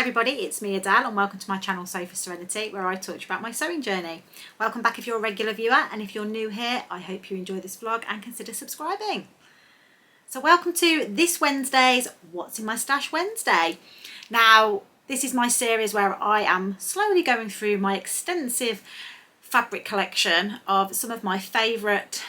everybody, it's me Adele and welcome to my channel Sew for Serenity, where I talk about my sewing journey. Welcome back if you're a regular viewer, and if you're new here, I hope you enjoy this vlog and consider subscribing. So welcome to this Wednesday's What's in My Stash Wednesday. Now this is my series where I am slowly going through my extensive fabric collection of some of my favourite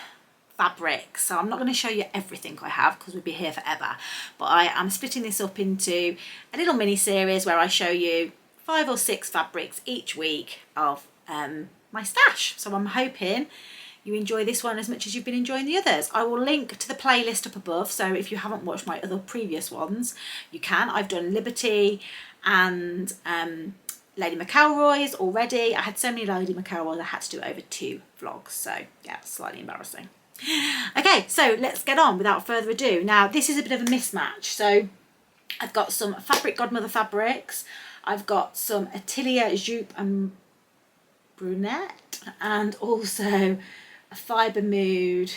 fabrics. So I'm not going to show you everything I have because we'd be here forever, but I am splitting this up into a little mini series where I show you 5 or 6 fabrics each week of my stash. So I'm hoping you enjoy this one as much as you've been enjoying the others. I will link to the playlist up above, so if you haven't watched my other previous ones you can. I've done Liberty and Lady McElroy's already. I had so many Lady McElroy's I had to do over 2 vlogs, so yeah, slightly embarrassing. Okay, so let's get on without further ado. Now this is a bit of a mismatch, so I've got some Fabric Godmother fabrics, I've got some Atelier Jupe and Brunette, and also a Fibre Mood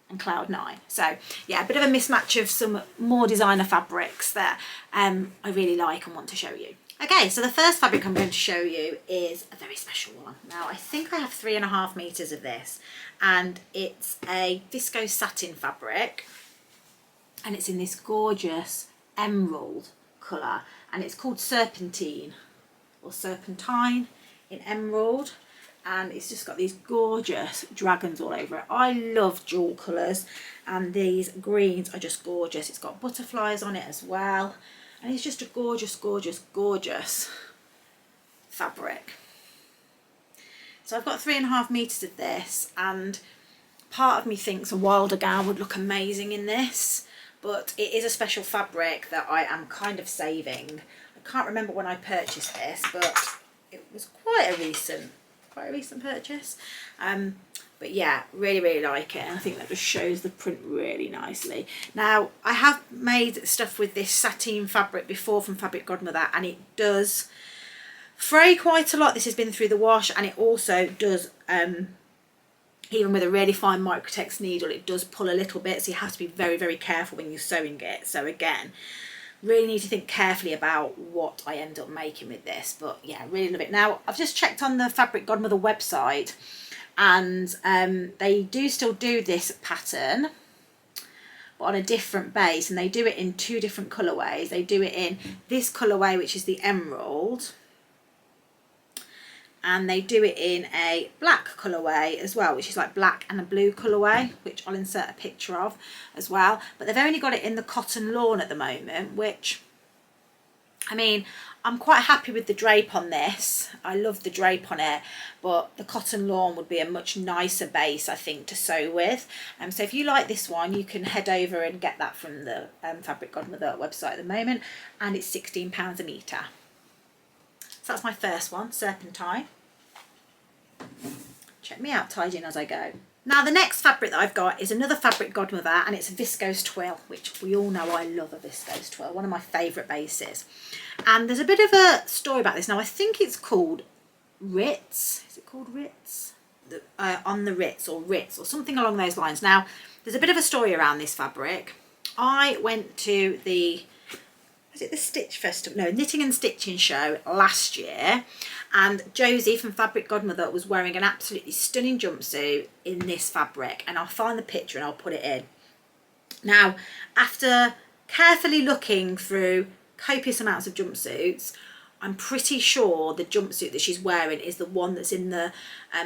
and Cloud 9. So yeah, a bit of a mismatch of some more designer fabrics that I really like and want to show you. Okay, so the first fabric I'm going to show you is a very special one. Now I think I have 3.5 meters of this, and it's a Viscose satin fabric, and it's in this gorgeous emerald colour, and it's called Serpentine or Serpentine in emerald, and it's just got these gorgeous dragons all over it. I love jewel colours, and these greens are just gorgeous. It's got butterflies on it as well. And it's just a gorgeous, gorgeous, gorgeous fabric. So I've got 3.5 meters of this, and part of me thinks a wilder gown would look amazing in this, but it is a special fabric that I am kind of saving. I can't remember when I purchased this, but it was quite a recent purchase. But yeah, really like it, and I think that just shows the print really nicely. Now I have made stuff with this sateen fabric before from Fabric Godmother, and it does fray quite a lot. This has been through the wash, and it also does, even with a really fine Microtex needle, it does pull a little bit, so you have to be very careful when you're sewing it. So again, really need to think carefully about what I end up making with this, but yeah, really love it. Now I've just checked on the Fabric Godmother website, and they do still do this pattern but on a different base, and they do it in 2 different colorways. They do it in this colorway, which is the emerald, and they do it in a black colorway as well, which is like black and a blue colorway, which I'll insert a picture of as well. But they've only got it in the cotton lawn at the moment, which, I mean, I'm quite happy with the drape on this. I love the drape on it, but the cotton lawn would be a much nicer base, I think, to sew with. So if you like this one, you can head over and get that from the Fabric Godmother website at the moment, and it's £16 a metre. So that's my first one, Serpentine. Check me out tidying as I go. Now the next fabric that I've got is another Fabric Godmother, and it's a Viscose Twill, which we all know I love a Viscose Twill, one of my favourite bases. And there's a bit of a story about this. Now I think it's called Ritz. Is it called Ritz? On the Ritz or something along those lines. Now there's a bit of a story around this fabric. I went to the, was it the Stitch Festival? No, Knitting and Stitching show last year, and Josie from Fabric Godmother was wearing an absolutely stunning jumpsuit in this fabric, and I'll find the picture and I'll put it in. Now, after carefully looking through copious amounts of jumpsuits, I'm pretty sure the jumpsuit that she's wearing is the one that's in the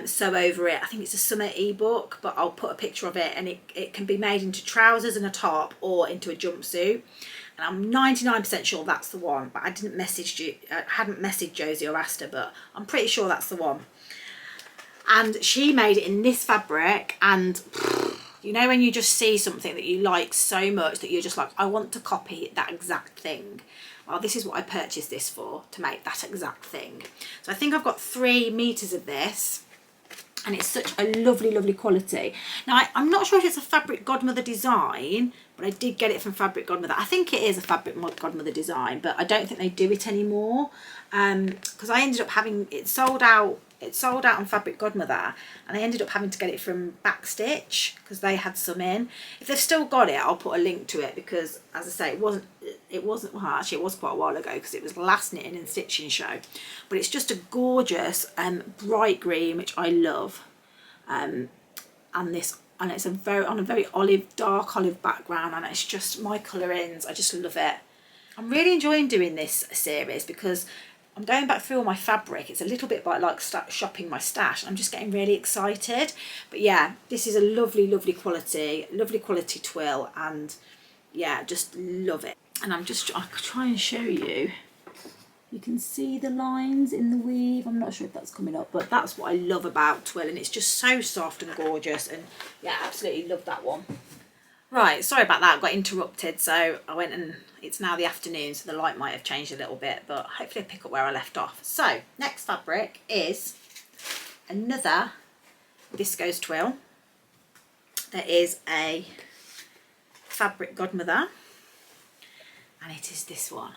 Sew Over It. I think it's a summer ebook, but I'll put a picture of it, and it can be made into trousers and a top or into a jumpsuit. And I'm 99% sure that's the one, but I hadn't messaged Josie or asked her, but I'm pretty sure that's the one. And she made it in this fabric, and you know when you just see something that you like so much that you're just like, I want to copy that exact thing. Well, this is what I purchased this for, to make that exact thing. So I think I've got 3 meters of this, and it's such a lovely quality. Now I'm not sure if it's a Fabric Godmother design, but I did get it from Fabric Godmother. I think it is a Fabric Godmother design, but I don't think they do it anymore, because I ended up having it sold out it sold out on Fabric Godmother, and I ended up having to get it from Backstitch because they had some in. If they've still got it, I'll put a link to it, because as I say, it wasn't well, actually it was quite a while ago because it was the last knitting and stitching show. But it's just a gorgeous bright green, which I love, and it's a very dark olive background, and it's just my colourings. I just love it. I'm really enjoying doing this series because I'm going back through all my fabric. It's a little bit like shopping my stash. I'm just getting really excited. But yeah, this is a lovely quality twill, and yeah, just love it. And I'll try and show you. You can see the lines in the weave. I'm not sure if that's coming up, but that's what I love about twill, and it's just so soft and gorgeous, and yeah, absolutely love that one. Right, sorry about that, I got interrupted, so I went, and it's now the afternoon, so the light might have changed a little bit, but hopefully I'll pick up where I left off. So, next fabric is another Viscose twill. There is a Fabric Godmother, and it is this one.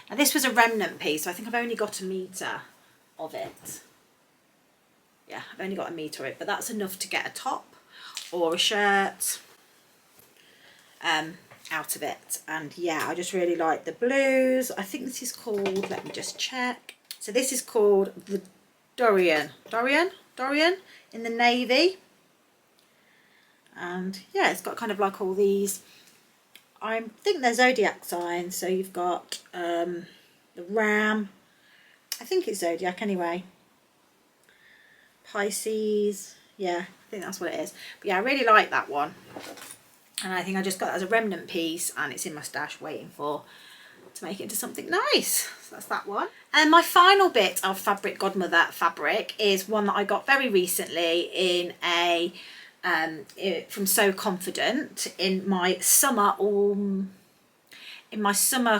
Now this was a remnant piece, so I think I've only got a metre of it. Yeah, I've only got a metre of it, but that's enough to get a top or a shirt out of it. And yeah, I just really like the blues. I think this is called, let me just check. So this is called the Dorian in the navy. And yeah, it's got kind of like all these, I think they're zodiac signs. So you've got the ram, I think it's zodiac anyway, Pisces, yeah, I think that's what it is. But yeah, I really like that one, and I think I just got that as a remnant piece, and it's in my stash waiting to make it into something nice. So that's that one. And my final bit of Fabric Godmother fabric is one that I got very recently in a from So Confident in my summer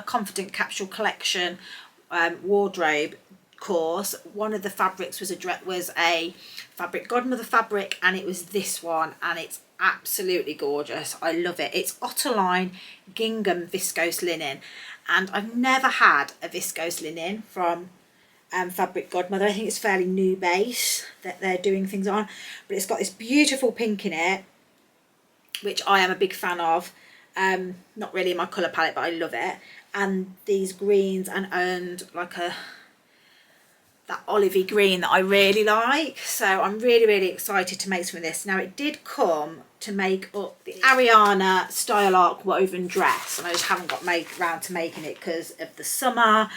Confident Capsule Collection wardrobe course. One of the fabrics was a Fabric Godmother fabric, and it was this one, and it's absolutely gorgeous. I love it. It's Ottoline Gingham viscose linen, and I've never had a viscose linen from Fabric Godmother. I think it's fairly new base that they're doing things on, but it's got this beautiful pink in it, which I am a big fan of. Not really in my colour palette, but I love it. And these greens, and like that olivey green that I really like. So I'm really excited to make some of this. Now it did come to make up the Ariana style arc woven dress, and I just haven't got round to making it because of the summer,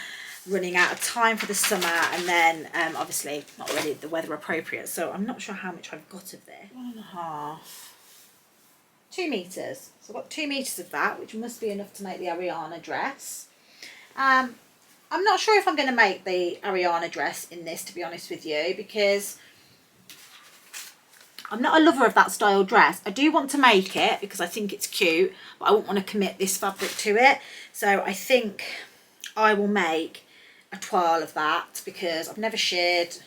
running out of time for the summer, and then obviously not really the weather appropriate. So I'm not sure how much I've got of this. 1.5, 2 meters. So I've got 2 meters of that, which must be enough to make the Ariana dress. I'm not sure if I'm going to make the Ariana dress in this, to be honest with you, because I'm not a lover of that style dress. I do want to make it because I think it's cute, but I won't want to commit this fabric to it. So I think I will make a toile of that, because I've never shirred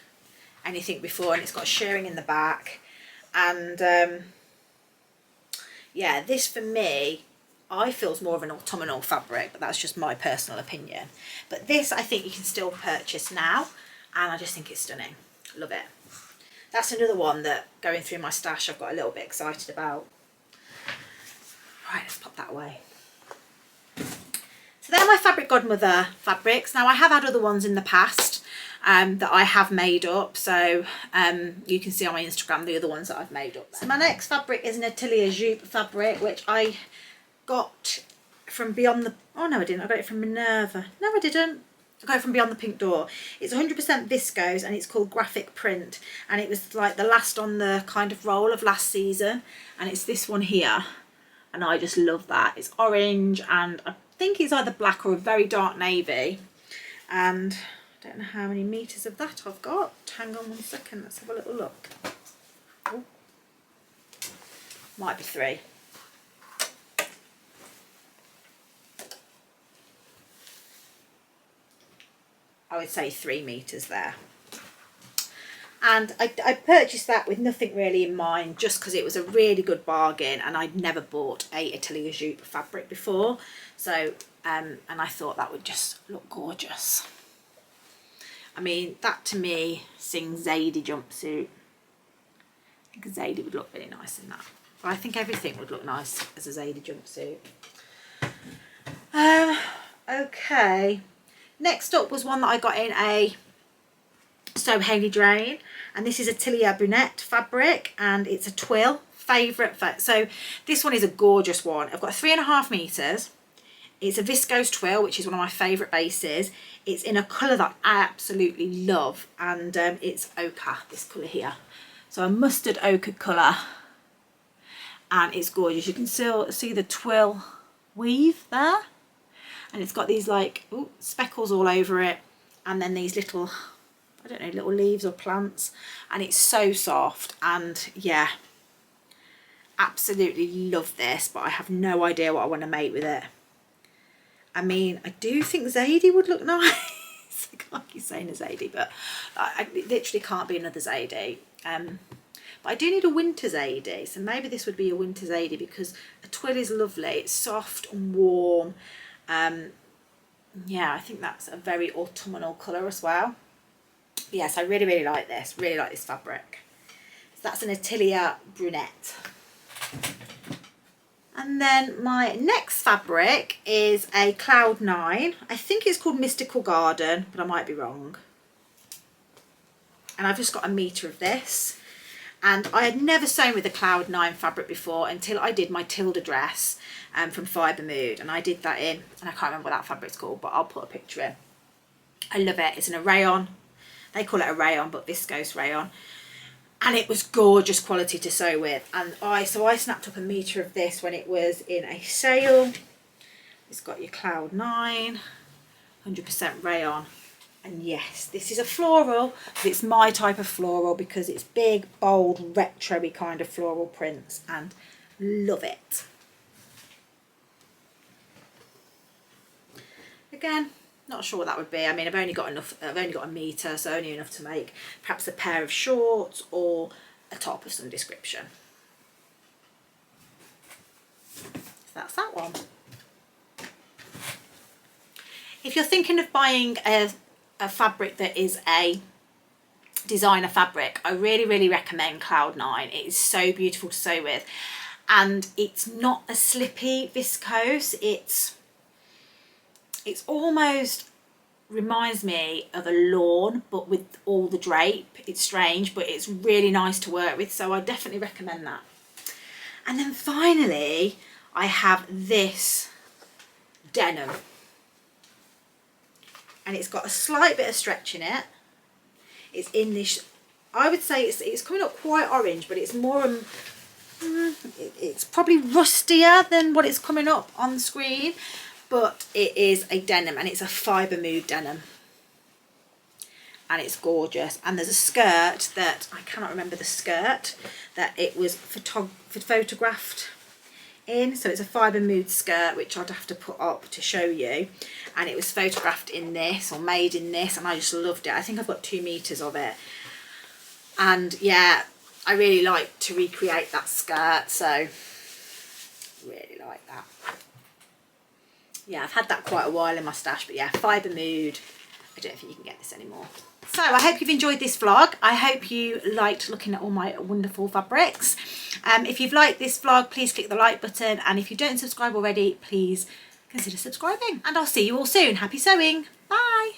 anything before, and it's got shirring in the back. And yeah, this for me, I feel is more of an autumnal fabric, but that's just my personal opinion. But this I think you can still purchase now, and I just think it's stunning. Love it. That's another one that, going through my stash, I've got a little bit excited about. Right, let's pop that away. So they're my Fabric Godmother fabrics. Now I have had other ones in the past that I have made up, so you can see on my Instagram the other ones that I've made up. So my next fabric is an Atelier Jupe fabric, which I got from Beyond the, oh no I didn't, I got it from Minerva. No I didn't. I got it from Beyond the Pink Door. It's 100% viscose, and it's called Graphic Print, and it was like the last on the kind of roll of last season, and it's this one here, and I just love that. It's orange, and I think it's either black or a very dark navy, and I don't know how many meters of that I've got. Hang on 1 second, let's have a little look. Oh, might be 3. I would say 3 meters there. And I purchased that with nothing really in mind, just because it was a really good bargain, and I'd never bought a Atelier Jupe fabric before. So, and I thought that would just look gorgeous. I mean, that to me sings Zadie jumpsuit. I think a Zadie would look really nice in that. But I think everything would look nice as a Zadie jumpsuit. Okay. Next up was one that I got in a So Hayley Drain, and this is a Tilia Brunette fabric, and it's a twill. Favourite. So this one is a gorgeous one. I've got 3.5 meters. It's a viscose twill, which is one of my favourite bases. It's in a colour that I absolutely love, and it's ochre, this colour here. So a mustard ochre colour, and it's gorgeous. You can still see the twill weave there, and it's got these like speckles all over it, and then these little, I don't know, little leaves or plants, and it's so soft. And yeah, absolutely love this, but I have no idea what I want to make with it. I mean, I do think Zadie would look nice. I can't keep saying a Zadie, but I literally can't be another Zadie. But I do need a winter Zadie, so maybe this would be a winter Zadie, because a twill is lovely. It's soft and warm. Yeah, I think that's a very autumnal colour as well. But yes, I really, really like this. Really like this fabric. So that's an Atelier Brunette. And then my next fabric is a Cloud 9. I think it's called Mystical Garden, but I might be wrong. And I've just got a metre of this. And I had never sewn with a Cloud 9 fabric before until I did my Tilda dress from Fibre Mood. And I did that in, and I can't remember what that fabric's called, but I'll put a picture in. I love it. It's in a rayon. They call it a rayon, but viscose rayon. And it was gorgeous quality to sew with. And I snapped up a metre of this when it was in a sale. It's got your Cloud 9, 100% rayon. And yes, this is a floral, but it's my type of floral because it's big, bold, retro-y kind of floral prints, and love it. Again, not sure what that would be. I mean, I've only got a metre, so only enough to make perhaps a pair of shorts or a top of some description. So that's that one. If you're thinking of buying a fabric that is a designer fabric, I really, really recommend Cloud 9. It is so beautiful to sew with, and it's not a slippy viscose. It's almost reminds me of a lawn, but with all the drape. It's strange, but it's really nice to work with, so I definitely recommend that. And then finally, I have this denim. And it's got a slight bit of stretch in it. It's in this, I would say it's coming up quite orange, but it's more, it's probably rustier than what it's coming up on the screen. But it is a denim, and it's a Fibre Mood denim. And it's gorgeous. And there's a skirt that, I cannot remember the skirt, that it was photographed in. So it's a Fibre Mood skirt, which I'd have to put up to show you. And it was photographed in this, or made in this, and I just loved it. I think I've got 2 meters of it. And yeah, I really like to recreate that skirt, so really like that. Yeah, I've had that quite a while in my stash, but yeah, Fibre Mood. I don't think you can get this anymore. So I hope you've enjoyed this vlog. I hope you liked looking at all my wonderful fabrics. If you've liked this vlog, please click the like button. And if you don't subscribe already, please consider subscribing. And I'll see you all soon. Happy sewing. Bye.